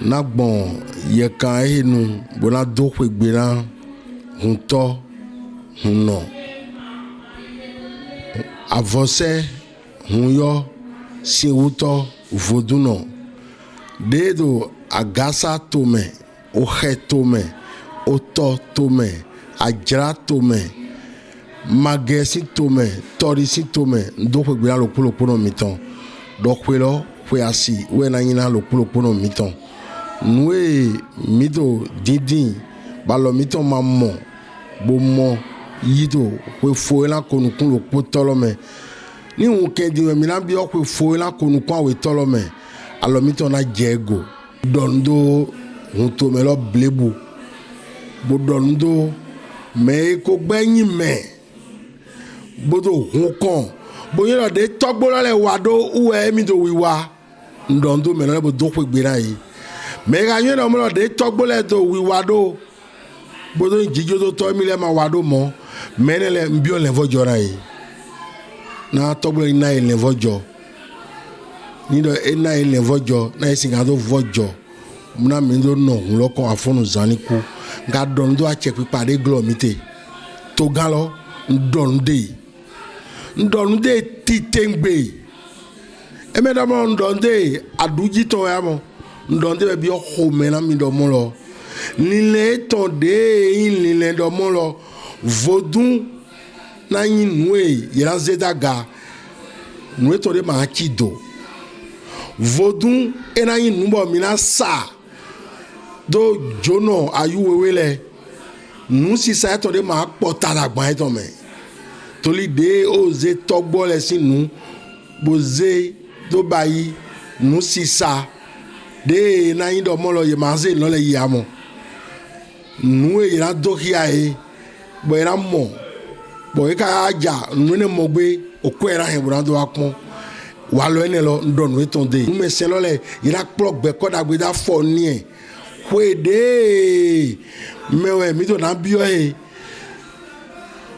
na bon ye kan enu bona do kwegbera hunto hunno avance hunyo siwuto voduno dedo agasa tome ohe tome oto tome ajra tome magesi tome torisi tome do kwegbera lokolopo no miton do kwelo kwe asi we na nyina lokolopo no miton Nous mito didi balo mito mammo bomo yido we foela konukun lo potolome ni un kendi we mina bi o kwe foela konukun we tolome alo mito na jego dondo hunto melo blebu bo dondo me ko gbeyin me bodo hunkon bo yin de togbo le wado uwe mi do wiwa ndondo melo bo do kwe gbera yi mais gagner dans mon de togbole to wi wado bodo jijo to to mi le ma wado mo menele mbio le vojo rai na togbole na le vojo ni do na le vojo na singa do vojo na mi do no lo ko afonu zaniku ga don do a che pipa de glomite to galo ndonde titengbe e me da mo ndonde aduji to ya mo ndonde bi o khomena mi do mo lo nile to de nile do mo lo vodun na yin nwe yira zedaga nwe to de ma chido vodun e na yin nubo mi na sa do jono ayu wewele nu si sa to de ma pota la gban to me to li de o ze togbo le sinu boze do bayi nu si sa de na yin do mo lo ye maze lo le yamo nu e ra do hia e bo era mo bo e ka aja nu ne mo gbe oku era he bura do apon wa lo ene lo ndo nu eton de nu me se lo le ira plug be ko da gbe da fo ni e we de mewe mi do na bio e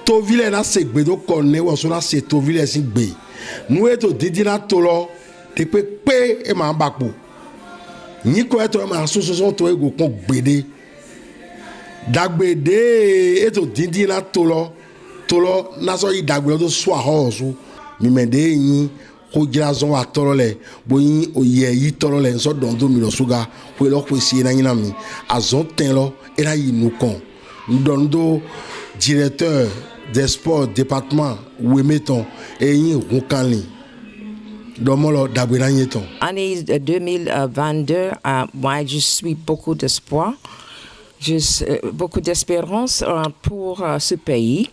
to vile na se gbe do ko ne wo so na se to vile sin gbe nu e to didi na to lo de pe e ma bapo ni ko eto ma so to ego kon gbede dagbede eto dindi na tolo na so yi dagbe do so ahosu mi mede yin ko jira zo wa tolo le bo yin oye yi tolo le so don do mi lo suga ko lo ko si na yin na mi azon ten lo era yi nu kon ndondo directeur des sports département où mettons et yin ronkanli. Année 2022, moi je suis beaucoup d'espoir, beaucoup d'espérance pour ce pays.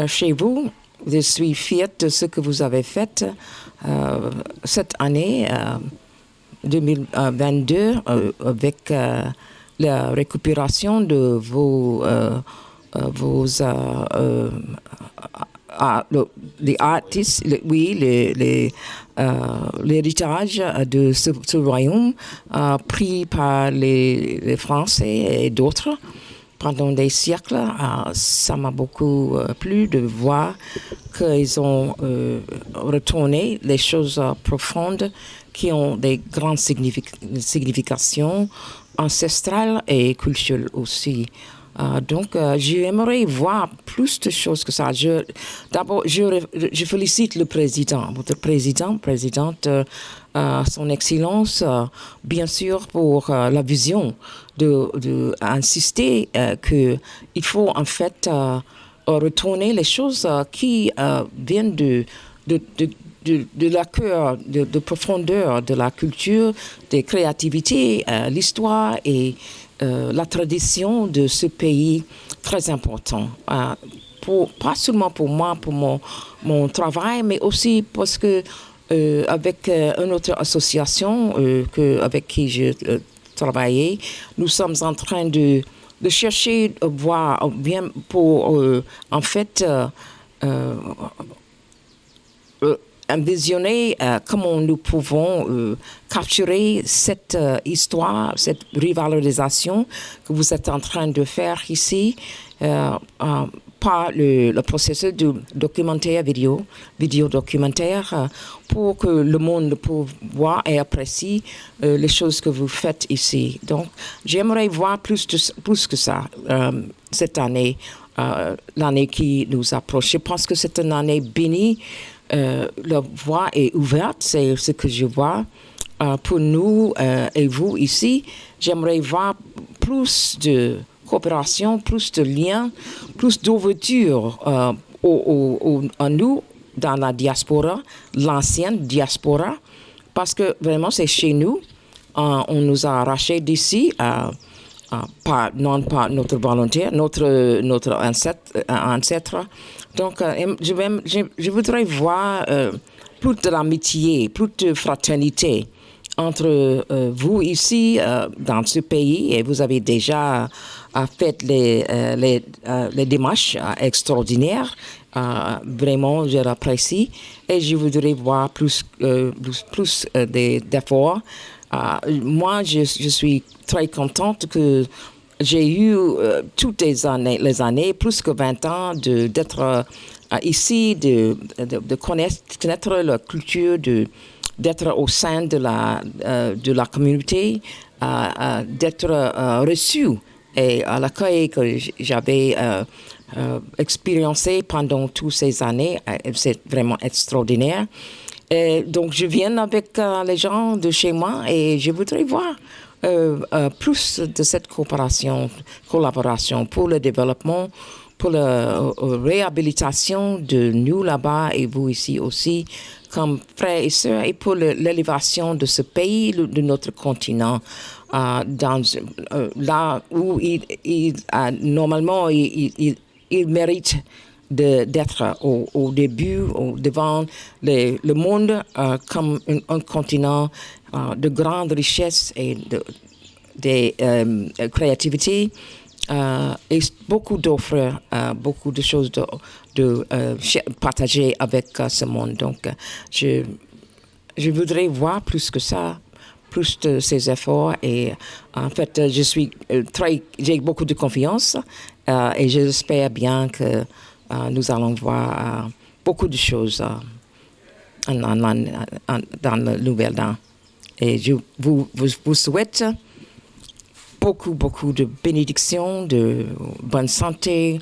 Chez vous, je suis fière de ce que vous avez fait cette année 2022 avec la récupération de vos les artistes, l'héritage de ce royaume pris par les Français et d'autres pendant des siècles. Ça m'a beaucoup plu de voir qu'ils ont retourné les choses profondes qui ont des grandes significations ancestrales et culturelles aussi. Donc, j'aimerais voir plus de choses que ça. D'abord, je félicite le président, votre présidente, son excellence, bien sûr, pour la vision d'insister qu'il faut en fait retourner les choses qui viennent de la cœur, de profondeur de la culture, des créativités, l'histoire et la tradition de ce pays très important. Pas seulement pour moi, pour mon travail, mais aussi parce que avec une autre association avec qui je travaillais, nous sommes en train de chercher voir bien pour en fait envisionner comment nous pouvons capturer cette histoire, cette revalorisation que vous êtes en train de faire ici, pas par le processus de documentaire vidéo documentaire, pour que le monde puisse voir et apprécier les choses que vous faites ici. Donc, j'aimerais voir plus que ça cette année, l'année qui nous approche. Je pense que c'est une année bénie. La voie est ouverte, c'est ce que je vois. Pour nous et vous ici, j'aimerais voir plus de coopération, plus de liens, plus d'ouverture à nous dans la diaspora, l'ancienne diaspora, parce que vraiment c'est chez nous. On nous a arrachés d'ici, non pas notre volonté, notre ancêtre. Donc, je voudrais voir plus de l'amitié, plus de fraternité entre vous ici, dans ce pays, et vous avez déjà fait les démarches extraordinaires. Vraiment, je l'apprécie. Et je voudrais voir plus d'efforts. Moi, je suis très contente que j'ai eu toutes les années, plus que 20 ans, d'être ici, de connaître la culture, d'être au sein de la communauté, d'être reçu et à l'accueil que j'avais expérimenté pendant toutes ces années. C'est vraiment extraordinaire. Et donc, je viens avec les gens de chez moi et je voudrais voir plus de cette collaboration pour le développement, pour la réhabilitation de nous là-bas et vous ici aussi, comme frères et sœurs, et pour l'élévation de ce pays, de notre continent, là où normalement il mérite d'être au début, devant le monde, comme un continent de grande richesse et de créativité, et beaucoup d'offres, beaucoup de choses de partager avec ce monde. Donc, je voudrais voir plus que ça, plus de ces efforts. Et en fait, j'ai beaucoup de confiance et j'espère bien que nous allons voir beaucoup de choses dans le nouvel an. Et je vous souhaite beaucoup de bénédictions, de bonne santé,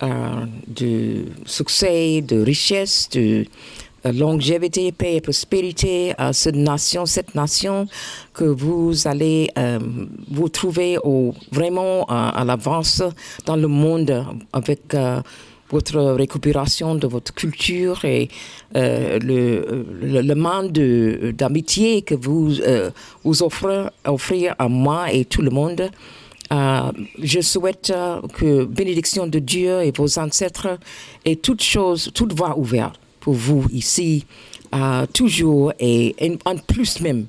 de succès, de richesse, de longévité, paix et prospérité à cette nation que vous allez vous trouver vraiment à l'avance dans le monde avec votre récupération de votre culture et le monde d'amitié que vous offrez à moi et tout le monde. Je souhaite que bénédiction de Dieu et vos ancêtres et toute voie ouverte pour vous ici, toujours et en plus même.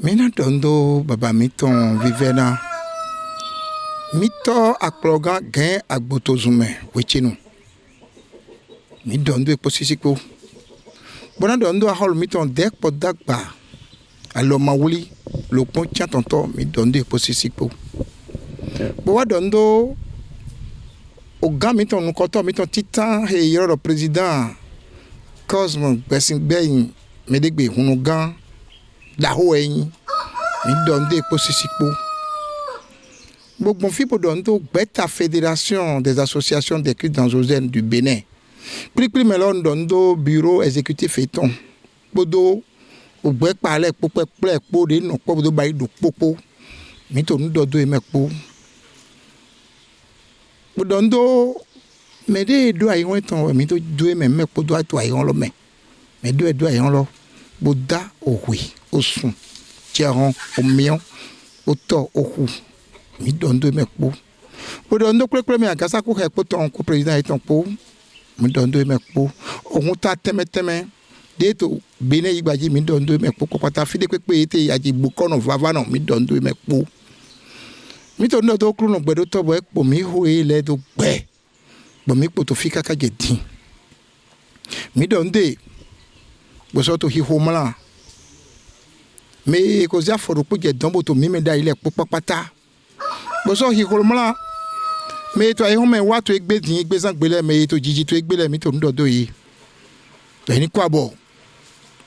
Mina dondo baba miton vivena mito akloga gen agbotozume wechinu mi dondo e posisiko bona dondo a hol miton dek podagba alo mawuli lo pon tonto mi dondo e posisiko bo wa dondo o ga miton nukoto miton titan he yoro président Cosmo Besingbeyin medegbe hunugan daho eyin mi dondo e posisiko Bon fipo dondo beta fédération des associations d'écrits dans Josène du Bénin. Plus melon dondo bureau exécutif eton. Bodo o gbe pale pope po de no podo bayi do popo. Mi to nu dodo e mepo. Bodondo me de do ayon eton mi to do e mepo do ato ayon lo me. Me do ayon lo. Boda o hui o sun. Tiaron o mion o to o hu. Mi dondo mekpo o dondo kle me agasa ko he ton ko president eton po mi dondo mekpo ohun ta teme de to bene igbaji mi dondo mekpo ko pata fide pe ete aji bukono vava no mi dondo mekpo mi to ndo to kru no gbedo to bo epo mi ho ile do gbe bo mi po to fika ka jedin mi donde bo so to hi ho mala me ko za foro po je don bo to mi me da ile po papata Boso hikolmala mais toi on me wa to egbe din egbe san gbele me to jiji to egbele mi to ndodo yi ni kwa bo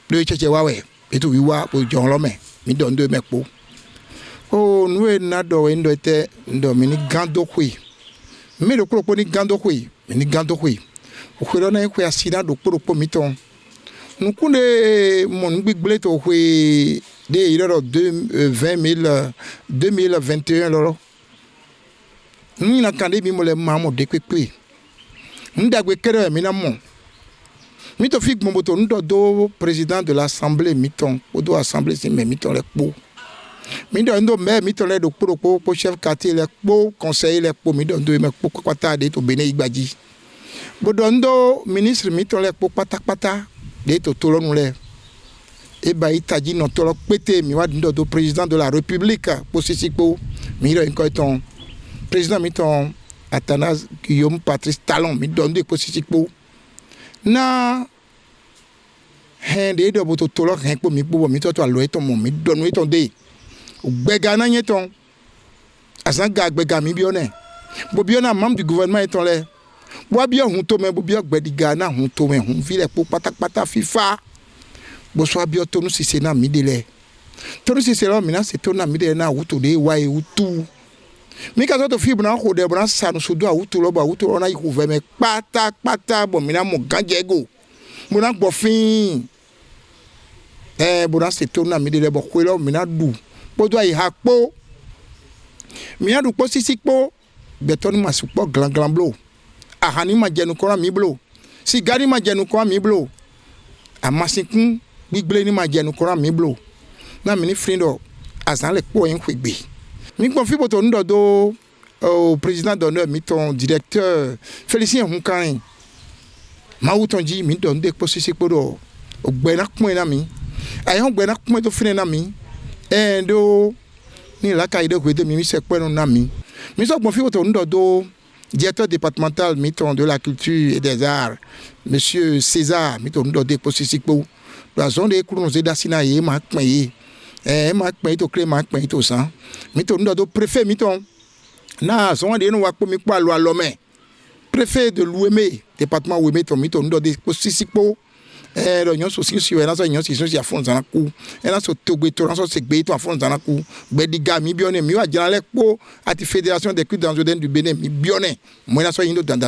lo cheche wa we e to wiwa o jon lo me mi do ndo me po o nu e na do we ndo te ndo mi ni gando kwi mi do kro po ni gando kwi mi ni gando kwi o khiro na e kwi asida do kro po mi ton nu kunde mon gbigble to kwi de iro 2021 loro nous na kande bi mo le mamo de kwekwe ndagwe kere mi na mo mi to fig mo boto ndo do président de l'assemblée miton o do assemblée si me miton le po mi do ndo me miton le do po chef quartier le po conseiller le po mi do ndo me po kwata de to bene igbaji bodo ndo ministre miton le po pata de to tolonu le e ba itaji no tolo pété mi wa ndo do président de la république po sisipo mi do en ton président miton Athanase Guillaume Patrice Talon mi donne des positions na hende do boto tolo hen po mi po mi to alo eton mo mi donne eton de gbega na yeton asan ga gbega mi bione bo biona membre du gouvernement eton le bo bia hun to me bo bia gbediga na hun to me hun vile po pata FIFA bo so bia to nu sise na mi de le to nu sise lo mi na se to na mi de na wuto de wa e wutu mi ka to fi bna ko de bna sanu so do awuto lo ba awuto na iku ve me pata bo mi na mo ganjego mo na gbo fin bo na se to na mi de bo ko lo mi na du bo do ai ha po mi na du po sisi po beto ni ma su po glan blo ahani ma jenu ko mi blo si gari ma jenu ko mi blo amasinkun gbigble ni ma jenu ko mi blo na mi ni frindo azan le po en kwegbe mi confie pour ton do au président d'honneur mi ton directeur Félicien Hunkan ma utonji mi don de posisi podo ogbena kun na mi ayon gbena kun to fine na mi do ni la kai de kwede mi se pe na mi so confie pour ton do directeur départemental mi ton de la culture et des arts monsieur César mi ton do de posisi po la zone de kuru ze dasina ye ma pin ye ma pin to clé ma pin to san mi to ndo do préfet mi ton na so de no wa po mi pa lo alome préfet de l'Ouémé département Ouémé to mi to ndo de sisipo lo nyon so si na so nyon si so si afon zana ku na so togbe to na so se gbe to afon zana ku gbe diga mi bione mi wa jana le po ati fédération des cultes dangereux du Bénin mi bione mo na so yindo dan